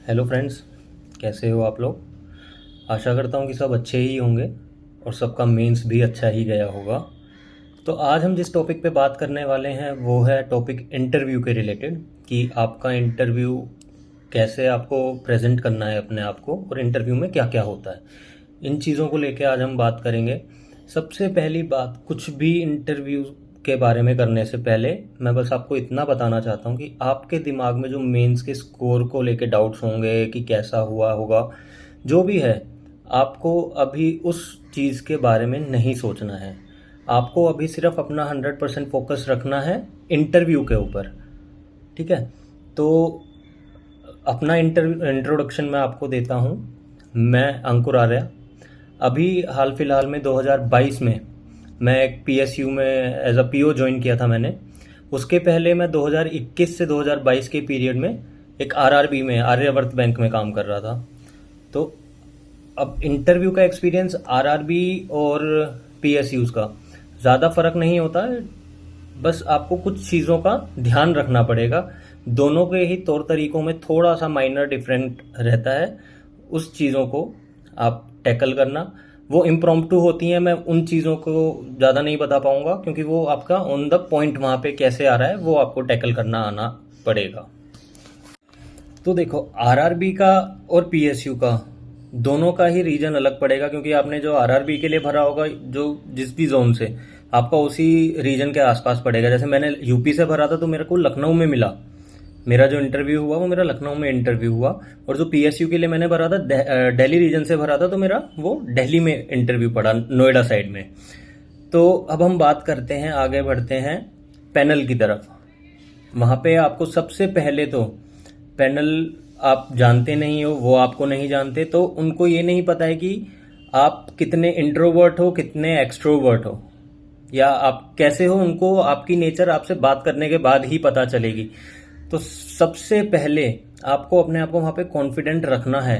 Hello friends, कैसे हो आप लोग। आशा करता हूँ कि सब अच्छे ही होंगे और सबका मेंस भी अच्छा ही गया होगा। तो आज हम जिस टॉपिक पे बात करने वाले हैं वो है टॉपिक इंटरव्यू के रिलेटेड, कि आपका इंटरव्यू कैसे आपको प्रेजेंट करना है अपने आप को, और इंटरव्यू में क्या क्या होता है। इन चीज़ों को लेके आज हम बात करेंगे। सबसे पहली बात, कुछ भी इंटरव्यू के बारे में करने से पहले मैं बस आपको इतना बताना चाहता हूँ कि आपके दिमाग में जो मेंस के स्कोर को लेके डाउट्स होंगे कि कैसा हुआ होगा, जो भी है, आपको अभी उस चीज़ के बारे में नहीं सोचना है। आपको अभी सिर्फ अपना 100% फोकस रखना है इंटरव्यू के ऊपर। ठीक है। तो अपना इंट्रोडक्शन मैं आपको देता हूँ। मैं अंकुर आर्या। अभी हाल फिलहाल में 2022 में मैं एक पीएसयू में एज अ पीओ ज्वाइन किया था मैंने। उसके पहले मैं 2021 से 2022 के पीरियड में एक आरआरबी में, आर्यवर्त बैंक में काम कर रहा था। तो अब इंटरव्यू का एक्सपीरियंस आरआरबी और पीएसयूज का ज़्यादा फर्क नहीं होता है। बस आपको कुछ चीज़ों का ध्यान रखना पड़ेगा। दोनों के ही तौर तरीकों में थोड़ा सा माइनर डिफरेंट रहता है। उस चीज़ों को आप टैकल करना। वो इम्प्रॉम्प्टू होती हैं, मैं उन चीज़ों को ज़्यादा नहीं बता पाऊंगा क्योंकि वो आपका ऑन द पॉइंट वहाँ पे कैसे आ रहा है वो आपको टैकल करना आना पड़ेगा। तो देखो, आरआरबी का और पीएसयू का दोनों का ही रीजन अलग पड़ेगा, क्योंकि आपने जो आरआरबी के लिए भरा होगा, जो जिस भी जोन से, आपका उसी रीजन के आसपास पड़ेगा। जैसे मैंने यूपी से भरा था तो मेरे को लखनऊ में मिला। मेरा जो इंटरव्यू हुआ वो मेरा लखनऊ में इंटरव्यू हुआ। और जो पीएसयू के लिए मैंने भरा था, दिल्ली रीजन से भरा था, तो मेरा वो दिल्ली में इंटरव्यू पड़ा, नोएडा साइड में। तो अब हम बात करते हैं, आगे बढ़ते हैं पैनल की तरफ। वहाँ पे आपको सबसे पहले तो पैनल आप जानते नहीं हो, वो आपको नहीं जानते, तो उनको ये नहीं पता है कि आप कितने इंट्रोवर्ट हो, कितने एक्सट्रोवर्ट हो, या आप कैसे हो। उनको आपकी नेचर आपसे बात करने के बाद ही पता चलेगी। तो सबसे पहले आपको अपने आप को वहाँ पे कॉन्फिडेंट रखना है।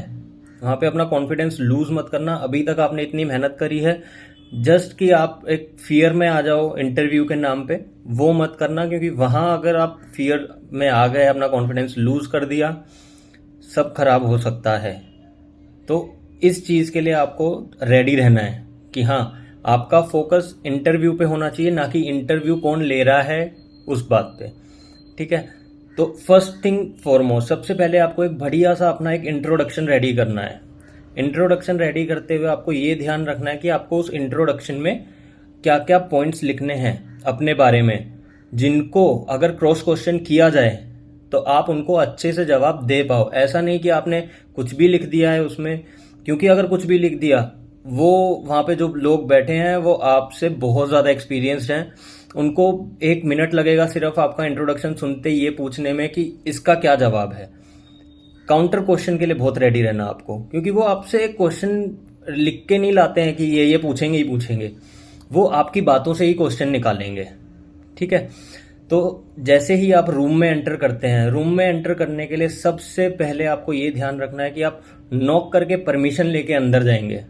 वहाँ पे अपना कॉन्फिडेंस लूज मत करना। अभी तक आपने इतनी मेहनत करी है, जस्ट कि आप एक फियर में आ जाओ इंटरव्यू के नाम पे, वो मत करना। क्योंकि वहाँ अगर आप फियर में आ गए, अपना कॉन्फिडेंस लूज कर दिया, सब खराब हो सकता है। तो इस चीज़ के लिए आपको रेडी रहना है कि हाँ, आपका फोकस इंटरव्यू पे होना चाहिए, ना कि इंटरव्यू कौन ले रहा है उस बात पे। ठीक है। तो फर्स्ट थिंग फॉरमोस्ट, सबसे पहले आपको एक बढ़िया सा अपना एक इंट्रोडक्शन रेडी करना है। इंट्रोडक्शन रेडी करते हुए आपको ये ध्यान रखना है कि आपको उस इंट्रोडक्शन में क्या क्या पॉइंट्स लिखने हैं अपने बारे में, जिनको अगर क्रॉस क्वेश्चन किया जाए तो आप उनको अच्छे से जवाब दे पाओ। ऐसा नहीं कि आपने कुछ भी लिख दिया है उसमें, क्योंकि अगर कुछ भी लिख दिया, वो वहाँ पे जो लोग बैठे हैं वो आपसे बहुत ज़्यादा एक्सपीरियंस्ड हैं। उनको 1 मिनट लगेगा सिर्फ आपका इंट्रोडक्शन सुनते ही ये पूछने में कि इसका क्या जवाब है। काउंटर क्वेश्चन के लिए बहुत रेडी रहना आपको, क्योंकि वो आपसे एक क्वेश्चन लिख के नहीं लाते हैं कि ये पूछेंगे ही पूछेंगे। वो आपकी बातों से ही क्वेश्चन निकालेंगे। ठीक है। तो जैसे ही आप रूम में एंटर करते हैं, रूम में एंटर करने के लिए सबसे पहले आपको ये ध्यान रखना है कि आप नॉक करके परमिशन लेके अंदर जाएंगे।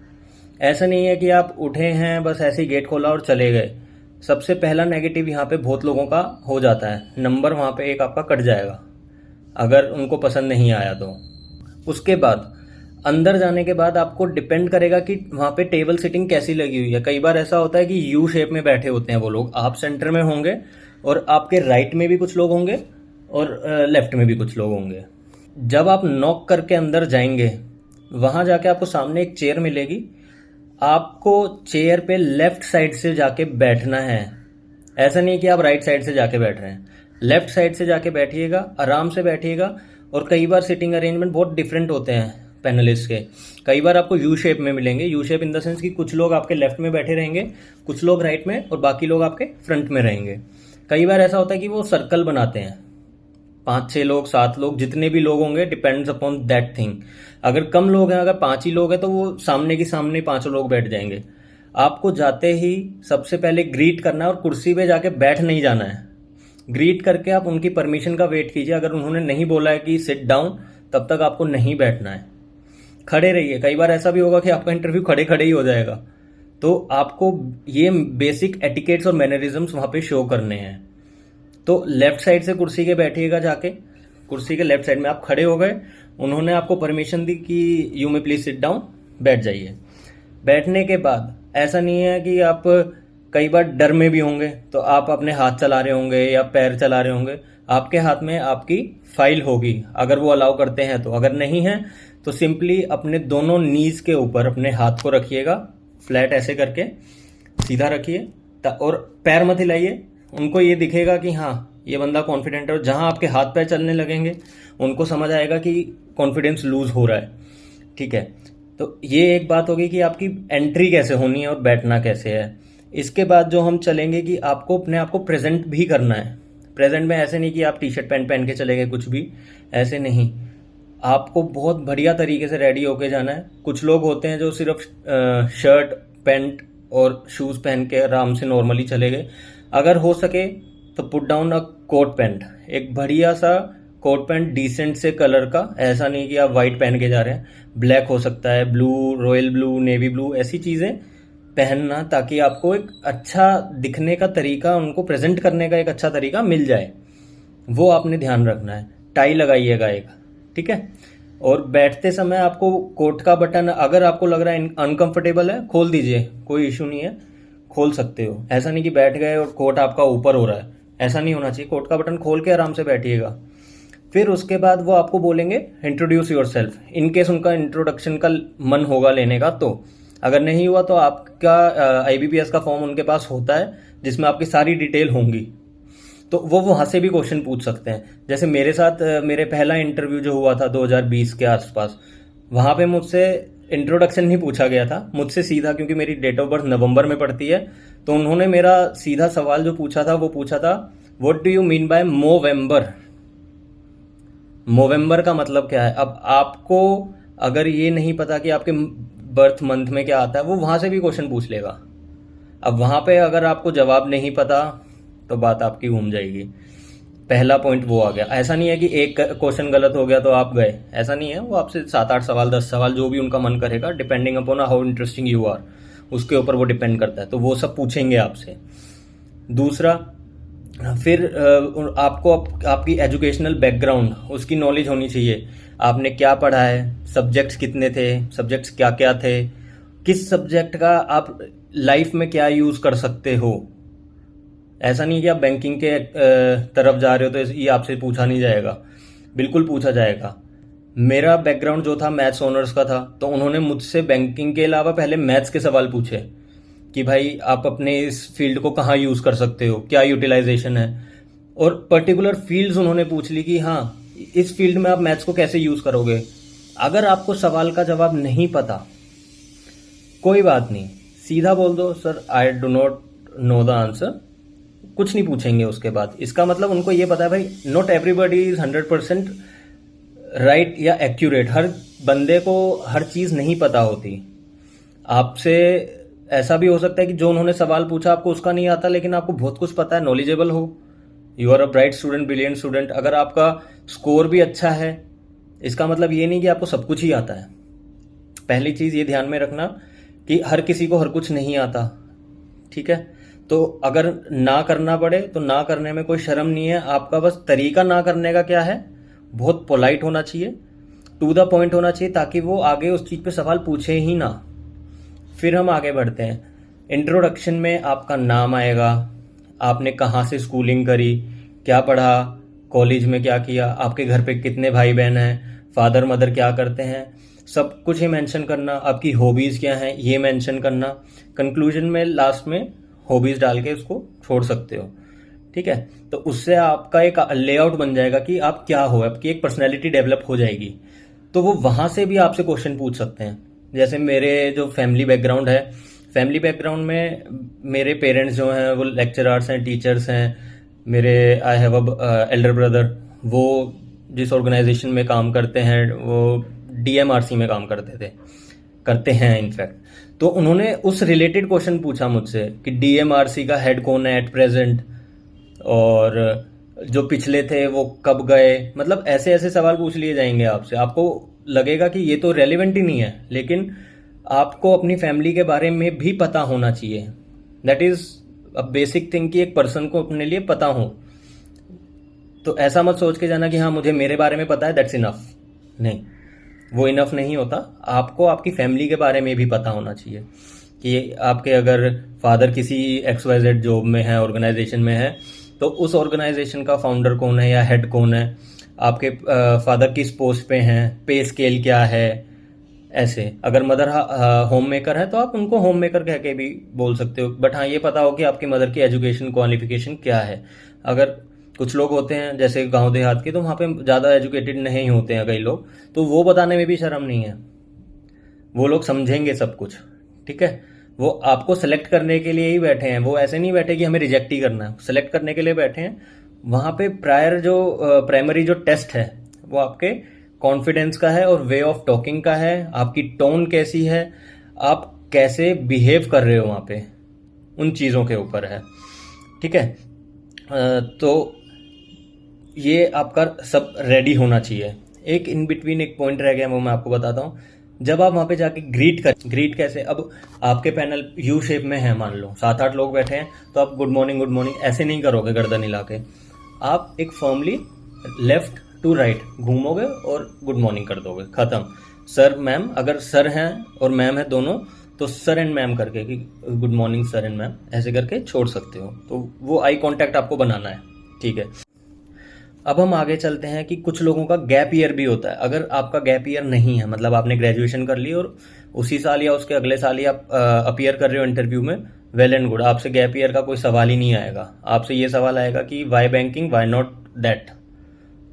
ऐसा नहीं है कि आप उठे हैं बस ऐसे ही गेट खोला और चले गए। सबसे पहला नेगेटिव यहाँ पे बहुत लोगों का हो जाता है, नंबर वहाँ पे एक आपका कट जाएगा अगर उनको पसंद नहीं आया तो। उसके बाद अंदर जाने के बाद आपको डिपेंड करेगा कि वहाँ पे टेबल सिटिंग कैसी लगी हुई है। कई बार ऐसा होता है कि यू शेप में बैठे होते हैं वो लोग, आप सेंटर में होंगे और आपके राइट में भी कुछ लोग होंगे और लेफ्ट में भी कुछ लोग होंगे। जब आप नॉक करके अंदर जाएंगे, वहाँ जाके आपको सामने एक चेयर मिलेगी। आपको चेयर पे लेफ्ट साइड से जाके बैठना है। ऐसा नहीं कि आप राइट साइड से जाके बैठ रहे हैं, लेफ्ट साइड से जाके बैठिएगा, आराम से बैठिएगा। और कई बार सिटिंग अरेंजमेंट बहुत डिफरेंट होते हैं पैनलिस्ट के। कई बार आपको यू शेप में मिलेंगे। U shape in the sense कि कुछ लोग आपके लेफ्ट में बैठे रहेंगे, कुछ लोग राइट में, और बाकी लोग आपके फ्रंट में रहेंगे। कई बार ऐसा होता है कि वो सर्कल बनाते हैं, 5 6 लोग, 7 लोग, जितने भी लोग होंगे, डिपेंड्स अपॉन दैट थिंग। अगर कम लोग हैं, अगर 5 ही लोग हैं, तो वो सामने की सामने 5 लोग बैठ जाएंगे। आपको जाते ही सबसे पहले ग्रीट करना है और कुर्सी पे जाके बैठ नहीं जाना है। ग्रीट करके आप उनकी परमिशन का वेट कीजिए। अगर उन्होंने नहीं बोला है कि सिट डाउन, तब तक आपको नहीं बैठना है, खड़े रहिए। कई बार ऐसा भी होगा कि आपका इंटरव्यू खड़े खड़े ही हो जाएगा। तो आपको ये बेसिक एटिकेट्स और मैनरिज्म्स वहाँ पे शो करने हैं। तो लेफ्ट साइड से कुर्सी के बैठिएगा जाके, कुर्सी के लेफ्ट साइड में आप खड़े हो गए। उन्होंने आपको परमिशन दी कि you may please sit down, बैठ जाइए। बैठने के बाद ऐसा नहीं है कि आप कई बार डर में भी होंगे तो आप अपने हाथ चला रहे होंगे या पैर चला रहे होंगे, आपके हाथ में आपकी फाइल होगी अगर वो अलाउ करते हैं तो। अगर नहीं है तो सिंपली अपने दोनों नीज के ऊपर अपने हाथ को रखिएगा, फ्लैट ऐसे करके सीधा रखिए और पैर मत हिलाइए। उनको ये दिखेगा कि हाँ ये बंदा कॉन्फिडेंट है, और जहाँ आपके हाथ पैर चलने लगेंगे उनको समझ आएगा कि कॉन्फिडेंस लूज हो रहा है। ठीक है, तो ये एक बात होगी कि आपकी एंट्री कैसे होनी है और बैठना कैसे है। इसके बाद जो हम चलेंगे कि आपको अपने आप को प्रेजेंट भी करना है। प्रेजेंट में ऐसे नहीं कि आप टी शर्ट पैंट पहन के चले गए, कुछ भी ऐसे नहीं। आपको बहुत बढ़िया तरीके से रेडी होके जाना है। कुछ लोग होते हैं जो सिर्फ शर्ट पैंट और शूज़ पहन के आराम से नॉर्मली चले गए। अगर हो सके तो put down a coat pant, एक बढ़िया सा कोट पैंट डिसेंट से कलर का। ऐसा नहीं कि आप वाइट पहन के जा रहे हैं, ब्लैक हो सकता है, blue, royal blue, navy blue, ऐसी चीज़ें पहनना ताकि आपको एक अच्छा दिखने का तरीका, उनको प्रेजेंट करने का एक अच्छा तरीका मिल जाए। वो आपने ध्यान रखना है। टाई लगाइएगा एक, ठीक है। और बैठते समय आपको कोट का बटन अगर आपको लग रहा है अनकंफर्टेबल है, खोल दीजिए, कोई इशू नहीं है, खोल सकते हो। ऐसा नहीं कि बैठ गए और कोट आपका ऊपर हो रहा है, ऐसा नहीं होना चाहिए। कोट का बटन खोल के आराम से बैठिएगा। फिर उसके बाद वो आपको बोलेंगे इंट्रोड्यूस योर सेल्फ, इनकेस उनका इंट्रोडक्शन का मन होगा लेने का तो। अगर नहीं हुआ तो आपका IBPS का फॉर्म उनके पास होता है जिसमें आपकी सारी डिटेल होंगी, तो वो वहाँ से भी क्वेश्चन पूछ सकते हैं। जैसे मेरे साथ मेरे पहला इंटरव्यू जो हुआ था 2020 के आसपास, वहाँ पे मुझसे इंट्रोडक्शन नहीं पूछा गया था, मुझसे सीधा, क्योंकि मेरी डेट ऑफ बर्थ नवंबर में पड़ती है, तो उन्होंने मेरा सीधा सवाल जो पूछा था वो पूछा था what do you mean by Movember. Movember का मतलब क्या है। अब आपको अगर ये नहीं पता कि आपके बर्थ मंथ में क्या आता है, वो वहाँ से भी क्वेश्चन पूछ लेगा। अब वहाँ पे अगर आपको जवाब नहीं पता तो बात आपकी घूम जाएगी। पहला पॉइंट वो आ गया। ऐसा नहीं है कि एक क्वेश्चन गलत हो गया तो आप गए, ऐसा नहीं है। वो आपसे 7-8 सवाल 10 सवाल जो भी उनका मन करेगा, depending upon how interesting you are, उसके ऊपर वो डिपेंड करता है, तो वो सब पूछेंगे आपसे। दूसरा, फिर आपको आपकी एजुकेशनल बैकग्राउंड, उसकी नॉलेज होनी चाहिए। आपने क्या पढ़ा है, सब्जेक्ट्स कितने थे, सब्जेक्ट्स क्या क्या थे, किस सब्जेक्ट का आप लाइफ में क्या यूज़ कर सकते हो। ऐसा नहीं कि आप बैंकिंग के तरफ जा रहे हो तो ये आपसे पूछा नहीं जाएगा, बिल्कुल पूछा जाएगा। मेरा बैकग्राउंड जो था मैथ्स ऑनर्स का था, तो उन्होंने मुझसे बैंकिंग के अलावा पहले मैथ्स के सवाल पूछे कि भाई आप अपने इस फील्ड को कहाँ यूज़ कर सकते हो, क्या यूटिलाइजेशन है, और पर्टिकुलर फील्ड्स उन्होंने पूछ ली कि हाँ इस फील्ड में आप मैथ्स को कैसे यूज़ करोगे। अगर आपको सवाल का जवाब नहीं पता, कोई बात नहीं, सीधा बोल दो sir I do not know the answer, कुछ नहीं पूछेंगे उसके बाद। इसका मतलब उनको ये पता है भाई नॉट एवरीबडी इज 100% राइट या एक्यूरेट। हर बंदे को हर चीज़ नहीं पता होती। आपसे ऐसा भी हो सकता है कि जो उन्होंने सवाल पूछा आपको उसका नहीं आता, लेकिन आपको बहुत कुछ पता है, नॉलेजेबल हो, you are a bright student, brilliant student. अगर आपका स्कोर भी अच्छा है, इसका मतलब ये नहीं कि आपको सब कुछ ही आता है। पहली चीज़ ये ध्यान में रखना कि हर किसी को हर कुछ नहीं आता, ठीक है। तो अगर ना करना पड़े तो ना करने में कोई शर्म नहीं है। आपका बस तरीका ना करने का क्या है, बहुत पोलाइट होना चाहिए, टू द पॉइंट होना चाहिए, ताकि वो आगे उस चीज़ पे सवाल पूछे ही ना। फिर हम आगे बढ़ते हैं। इंट्रोडक्शन में आपका नाम आएगा, आपने कहाँ से स्कूलिंग करी, क्या पढ़ा, कॉलेज में क्या किया, आपके घर पे कितने भाई बहन हैं, फादर मदर क्या करते हैं, सब कुछ ही मेंशन करना। आपकी हॉबीज़ क्या हैं ये मेंशन करना। कंक्लूजन में लास्ट में हॉबीज़ डाल के उसको छोड़ सकते हो, ठीक है। तो उससे आपका एक लेआउट बन जाएगा कि आप क्या हो, आपकी एक पर्सनैलिटी डेवलप हो जाएगी। तो वो वहाँ से भी आपसे क्वेश्चन पूछ सकते हैं। जैसे मेरे जो फैमिली बैकग्राउंड है, फैमिली बैकग्राउंड में मेरे पेरेंट्स जो हैं वो लेक्चरर्स हैं, टीचर्स हैं। मेरे I have a elder brother, वो जिस ऑर्गेनाइजेशन में काम करते हैं वो DMRC में काम करते हैं इनफैक्ट। तो उन्होंने उस रिलेटेड क्वेश्चन पूछा मुझसे कि DMRC का हेड कौन है एट प्रेजेंट, और जो पिछले थे वो कब गए। मतलब ऐसे ऐसे सवाल पूछ लिए जाएंगे आपसे। आपको लगेगा कि ये तो रेलिवेंट ही नहीं है, लेकिन आपको अपनी फैमिली के बारे में भी पता होना चाहिए। That is a basic thing कि एक पर्सन को अपने लिए पता हो। तो ऐसा मत सोच के जाना कि हाँ मुझे मेरे बारे में पता है, दैट्स इनफ। नहीं, वो इनफ नहीं होता। आपको आपकी फैमिली के बारे में भी पता होना चाहिए कि आपके अगर फादर किसी XYZ जॉब में है, ऑर्गेनाइजेशन में है, तो उस ऑर्गेनाइजेशन का फाउंडर कौन है या हेड कौन है, आपके फादर किस पोस्ट पे हैं, पे स्केल क्या है। ऐसे अगर मदर होम मेकर है तो आप उनको होम मेकर कह के भी बोल सकते हो, बट हाँ ये पता हो कि आपकी मदर की एजुकेशन क्वालिफिकेशन क्या है। अगर कुछ लोग होते हैं जैसे गांव देहात के, तो वहाँ पे ज़्यादा एजुकेटेड नहीं होते हैं कई लोग, तो वो बताने में भी शर्म नहीं है, वो लोग समझेंगे सब कुछ। ठीक है, वो आपको सेलेक्ट करने के लिए ही बैठे हैं, वो ऐसे नहीं बैठे कि हमें रिजेक्ट ही करना है, सेलेक्ट करने के लिए बैठे हैं। वहाँ पे प्रायर जो प्राइमरी जो टेस्ट है वो आपके कॉन्फिडेंस का है और वे ऑफ टॉकिंग का है, आपकी टोन कैसी है, आप कैसे बिहेव कर रहे हो वहाँ पे, उन चीज़ों के ऊपर है। ठीक है, तो ये आपका सब रेडी होना चाहिए। एक इन बिटवीन एक पॉइंट रह गया, वो मैं आपको बताता हूँ। जब आप वहाँ पे जाके ग्रीट कैसे, अब आपके पैनल यू शेप में है, मान लो 7-8 लोग बैठे हैं, तो आप गुड मॉर्निंग ऐसे नहीं करोगे गर्दन हिला के। आप एक फर्मली लेफ्ट टू राइट घूमोगे और गुड मॉर्निंग कर दोगे, खत्म। सर मैम, अगर सर हैं और मैम है दोनों, तो सर एंड मैम करके कि good morning sir and ma'am ऐसे करके छोड़ सकते हो। तो वो आई कांटेक्ट आपको बनाना है। ठीक है, अब हम आगे चलते हैं कि कुछ लोगों का गैप ईयर भी होता है। अगर आपका गैप ईयर नहीं है, मतलब आपने ग्रेजुएशन कर ली और उसी साल या उसके अगले साल ही आप अपीयर कर रहे हो इंटरव्यू में, वेल एंड गुड, आपसे गैप ईयर का कोई सवाल ही नहीं आएगा। आपसे ये सवाल आएगा कि why banking, why not that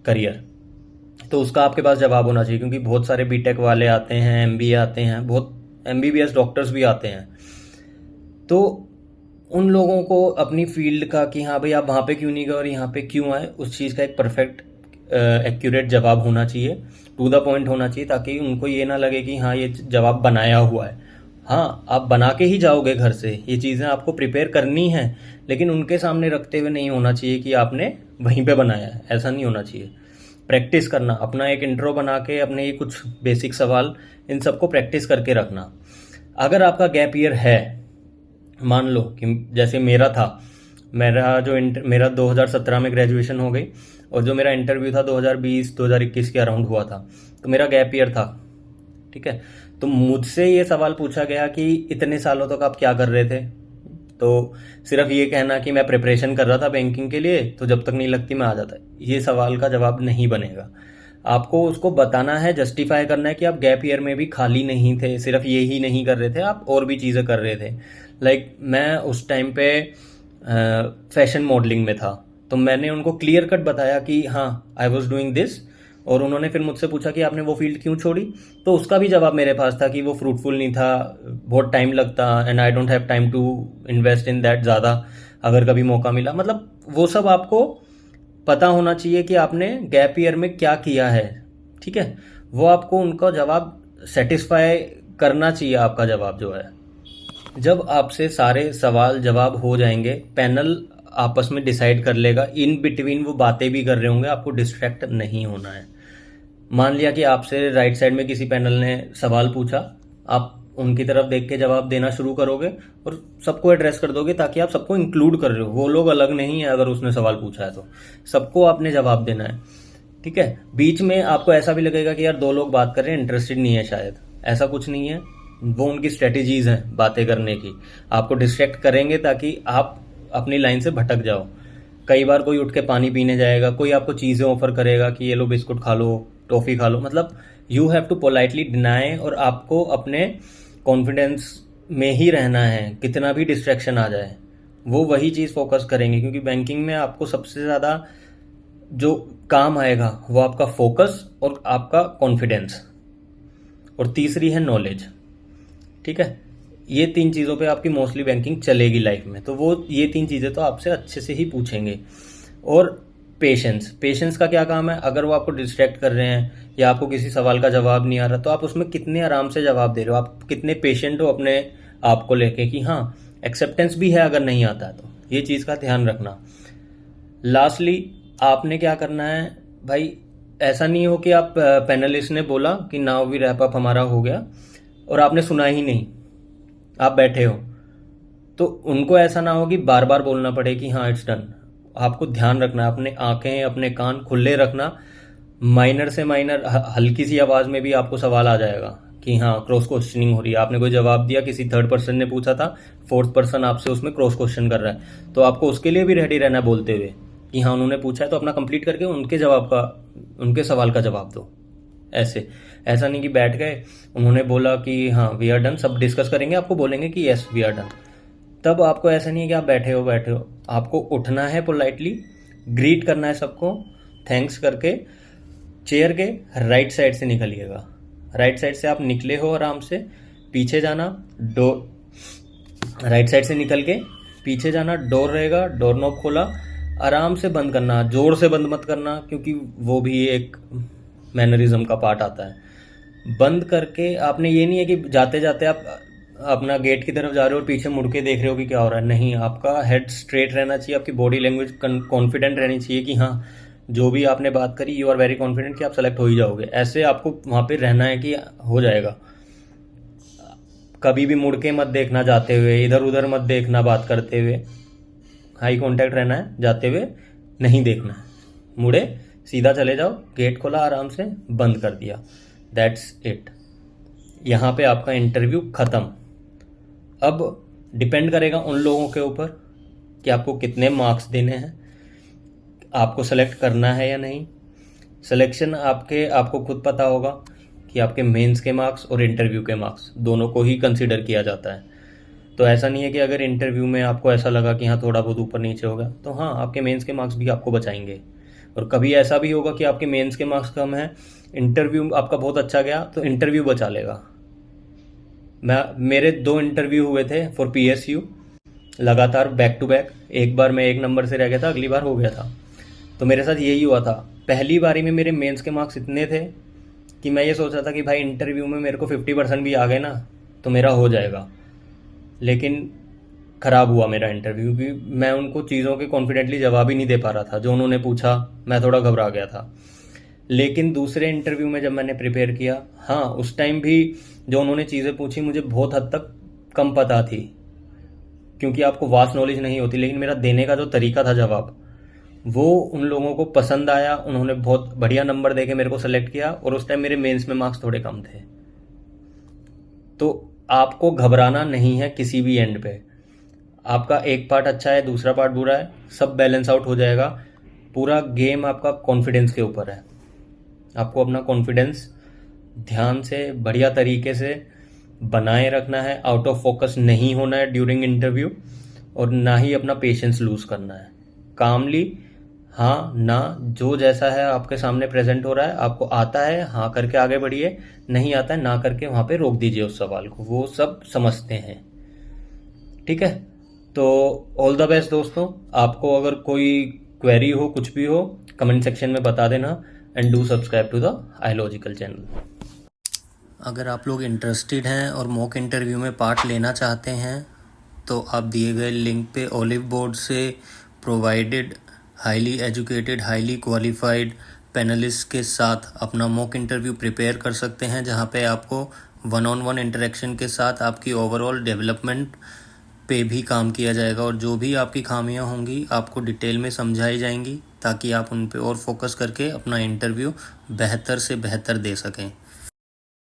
career. तो उसका आपके पास जवाब होना चाहिए, क्योंकि बहुत सारे बीटेक वाले आते हैं, MBA आते हैं, बहुत MBBS डॉक्टर्स भी आते हैं। तो उन लोगों को अपनी फील्ड का कि हाँ भाई आप वहाँ पे क्यों नहीं गए और यहाँ पे क्यों आए, उस चीज़ का एक परफेक्ट एक्यूरेट जवाब होना चाहिए, टू द पॉइंट होना चाहिए, ताकि उनको ये ना लगे कि हाँ ये जवाब बनाया हुआ है। हाँ, आप बना के ही जाओगे घर से, ये चीज़ें आपको प्रिपेयर करनी है, लेकिन उनके सामने रखते हुए नहीं होना चाहिए कि आपने वहीं पे बनाया है, ऐसा नहीं होना चाहिए। प्रैक्टिस करना, अपना एक इंट्रो बना के अपने ये कुछ बेसिक सवाल इन सबको प्रैक्टिस करके रखना। अगर आपका गैप ईयर है, मान लो कि जैसे मेरा था, मेरा 2017 में ग्रेजुएशन हो गई और जो मेरा इंटरव्यू था 2020-2021 के अराउंड हुआ था, तो मेरा गैप ईयर था। ठीक है, तो मुझसे ये सवाल पूछा गया कि इतने सालों तक आप क्या कर रहे थे, तो सिर्फ ये कहना कि मैं प्रिपरेशन कर रहा था बैंकिंग के लिए, तो जब तक नहीं लगती मैं आ जाता, ये सवाल का जवाब नहीं बनेगा। आपको उसको बताना है, जस्टिफाई करना है कि आप गैप ईयर में भी खाली नहीं थे, सिर्फ ये ही नहीं कर रहे थे, आप और भी चीज़ें कर रहे थे। लाइक मैं उस टाइम पे फैशन मॉडलिंग में था, तो मैंने उनको क्लियर कट बताया कि हाँ आई वॉज डूइंग दिस, और उन्होंने फिर मुझसे पूछा कि आपने वो फील्ड क्यों छोड़ी, तो उसका भी जवाब मेरे पास था कि वो फ्रूटफुल नहीं था, बहुत टाइम लगता, and I don't have time to invest in that ज़्यादा, अगर कभी मौका मिला। मतलब वो सब आपको पता होना चाहिए कि आपने गैप ईयर में क्या किया है। ठीक है, वो आपको उनका जवाब सेटिस्फाई करना चाहिए, आपका जवाब जो है। जब आपसे सारे सवाल जवाब हो जाएंगे, पैनल आपस में डिसाइड कर लेगा, इन बिटवीन वो बातें भी कर रहे होंगे, आपको डिस्ट्रैक्ट नहीं होना है। मान लिया कि आपसे राइट साइड में किसी पैनल ने सवाल पूछा, आप उनकी तरफ देख के जवाब देना शुरू करोगे और सबको एड्रेस कर दोगे, ताकि आप सबको इंक्लूड कर रहे हो, वो लोग अलग नहीं है। अगर उसने सवाल पूछा है तो सबको आपने जवाब देना है। ठीक है, बीच में आपको ऐसा भी लगेगा कि यार 2 लोग बात कर रहे हैं, इंटरेस्टेड नहीं है शायद, ऐसा कुछ नहीं है, वो उनकी स्ट्रेटेजीज हैं बातें करने की, आपको डिस्ट्रैक्ट करेंगे ताकि आप अपनी लाइन से भटक जाओ। कई बार कोई उठ के पानी पीने जाएगा, कोई आपको चीज़ें ऑफर करेगा कि ये लो बिस्कुट खा लो, टॉफ़ी खा लो, मतलब you have to politely deny, और आपको अपने कॉन्फिडेंस में ही रहना है, कितना भी डिस्ट्रैक्शन आ जाए वो वही चीज़ फोकस करेंगे, क्योंकि बैंकिंग में आपको सबसे ज़्यादा जो काम आएगा वो आपका फोकस और आपका कॉन्फिडेंस, और तीसरी है नॉलेज। ठीक है, ये 3 चीज़ों पे आपकी मोस्टली बैंकिंग चलेगी लाइफ में, तो वो ये 3 चीज़ें तो आपसे अच्छे से ही पूछेंगे। और पेशेंस का क्या काम है, अगर वो आपको डिस्ट्रैक्ट कर रहे हैं या आपको किसी सवाल का जवाब नहीं आ रहा, तो आप उसमें कितने आराम से जवाब दे रहे हो, आप कितने पेशेंट हो अपने आप को लेके कि हाँ एक्सेप्टेंस भी है अगर नहीं आता है, तो ये चीज़ का ध्यान रखना। लास्टली आपने क्या करना है भाई, ऐसा नहीं हो कि आप पैनलिस्ट ने बोला कि नाउ वी रैप अप, हमारा हो गया, और आपने सुना ही नहीं, आप बैठे हो, तो उनको ऐसा ना हो कि बार बार बोलना पड़े कि हाँ इट्स डन। आपको ध्यान रखना है, अपने आंखें अपने कान खुले रखना, माइनर से माइनर हल्की सी आवाज़ में भी आपको सवाल आ जाएगा कि हाँ क्रॉस क्वेश्चनिंग हो रही है, आपने कोई जवाब दिया, किसी थर्ड पर्सन ने पूछा था, फोर्थ पर्सन आपसे उसमें क्रॉस क्वेश्चन कर रहा है, तो आपको उसके लिए भी रेडी रहना बोलते हुए कि हाँ उन्होंने पूछा है तो अपना कंप्लीट करके उनके सवाल का जवाब दो। ऐसा नहीं कि बैठ गए, उन्होंने बोला कि हाँ वी आर डन, सब डिस्कस करेंगे, आपको बोलेंगे कि यस वी आर डन। तब आपको ऐसा नहीं है कि आप बैठे हो, आपको उठना है, पोलाइटली ग्रीट करना है सबको, थैंक्स करके चेयर के राइट साइड से निकलिएगा। राइट साइड से आप निकले हो आराम से, पीछे जाना, डोर राइट साइड से निकल के पीछे जाना, डोर रहेगा, डोर नॉब खोला, आराम से बंद करना, जोर से बंद मत करना क्योंकि वो भी एक मैनरिज्म का पार्ट आता है। बंद करके आपने ये नहीं है कि जाते जाते आप अपना गेट की तरफ जा रहे हो और पीछे मुड़ के देख रहे हो कि क्या हो रहा है, नहीं, आपका हेड स्ट्रेट रहना चाहिए, आपकी बॉडी लैंग्वेज कॉन्फिडेंट रहनी चाहिए कि हाँ जो भी आपने बात करी यू आर वेरी कॉन्फिडेंट कि आप सेलेक्ट हो ही जाओगे। ऐसे आपको वहाँ पे रहना है कि हो जाएगा। कभी भी मुड़ के मत देखना जाते हुए, इधर उधर मत देखना बात करते हुए, हाई कांटेक्ट रहना है, जाते हुए नहीं देखना है, मुड़े सीधा चले जाओ, गेट खोला आराम से, बंद कर दिया, दैट्स इट। यहाँ पे आपका इंटरव्यू ख़त्म। अब डिपेंड करेगा उन लोगों के ऊपर कि आपको कितने मार्क्स देने हैं, आपको सेलेक्ट करना है या नहीं। सिलेक्शन आपको खुद पता होगा कि आपके मेंस के मार्क्स और इंटरव्यू के मार्क्स दोनों को ही कंसीडर किया जाता है। तो ऐसा नहीं है कि अगर इंटरव्यू में आपको ऐसा लगा कि हाँ थोड़ा बहुत ऊपर नीचे होगा तो हाँ आपके मेंस के मार्क्स भी आपको बचाएंगे। और कभी ऐसा भी होगा कि आपके मेंस के मार्क्स कम हैं, इंटरव्यू आपका बहुत अच्छा गया तो इंटरव्यू बचा लेगा। मेरे 2 इंटरव्यू हुए थे फॉर PSU लगातार बैक टू बैक, एक बार मैं 1 नंबर से रह गया था, अगली बार हो गया था। तो मेरे साथ यही हुआ था, पहली बारी में मेरे मेंस के मार्क्स इतने थे कि मैं ये सोच रहा था कि भाई इंटरव्यू में मेरे को 50% भी आ गए ना तो मेरा हो जाएगा, लेकिन ख़राब हुआ मेरा इंटरव्यू क्योंकि मैं उनको चीज़ों के कॉन्फिडेंटली जवाब ही नहीं दे पा रहा था जो उन्होंने पूछा, मैं थोड़ा घबरा गया था। लेकिन दूसरे इंटरव्यू में जब मैंने प्रिपेयर किया, हाँ उस टाइम भी जो उन्होंने चीज़ें पूछी मुझे बहुत हद तक कम पता थी क्योंकि आपको वास्ट नॉलेज नहीं होती, लेकिन मेरा देने का जो तरीका था जवाब वो उन लोगों को पसंद आया, उन्होंने बहुत बढ़िया नंबर देके मेरे को सेलेक्ट किया और उस टाइम मेरे मेंस में मार्क्स थोड़े कम थे। तो आपको घबराना नहीं है किसी भी एंड पे, आपका एक पार्ट अच्छा है दूसरा पार्ट बुरा है, सब बैलेंस आउट हो जाएगा। पूरा गेम आपका कॉन्फिडेंस के ऊपर है, आपको अपना कॉन्फिडेंस ध्यान से बढ़िया तरीके से बनाए रखना है, आउट ऑफ फोकस नहीं होना है ड्यूरिंग इंटरव्यू और ना ही अपना पेशेंस लूज़ करना है। कामली हाँ ना जो जैसा है आपके सामने प्रेजेंट हो रहा है, आपको आता है हाँ करके आगे बढ़िए, नहीं आता है ना करके वहाँ पे रोक दीजिए उस सवाल को, वो सब समझते हैं। ठीक है, तो ऑल द बेस्ट दोस्तों। आपको अगर कोई क्वेरी हो, कुछ भी हो, कमेंट सेक्शन में बता देना and do subscribe to the iLogical channel. अगर आप लोग इंटरेस्टेड हैं और मॉक इंटरव्यू में पार्ट लेना चाहते हैं तो आप दिए गए लिंक पे ओलिव बोर्ड से provided highly educated highly qualified panelist के साथ अपना मॉक इंटरव्यू प्रिपेयर कर सकते हैं, जहां पे आपको 1-on-1 इंटरेक्शन के साथ आपकी ओवरऑल डेवलपमेंट पे भी काम किया जाएगा और जो भी आपकी खामियां होंगी आपको डिटेल में समझाई जाएंगी ताकि आप उन पे और फोकस करके अपना इंटरव्यू बेहतर से बेहतर दे सकें।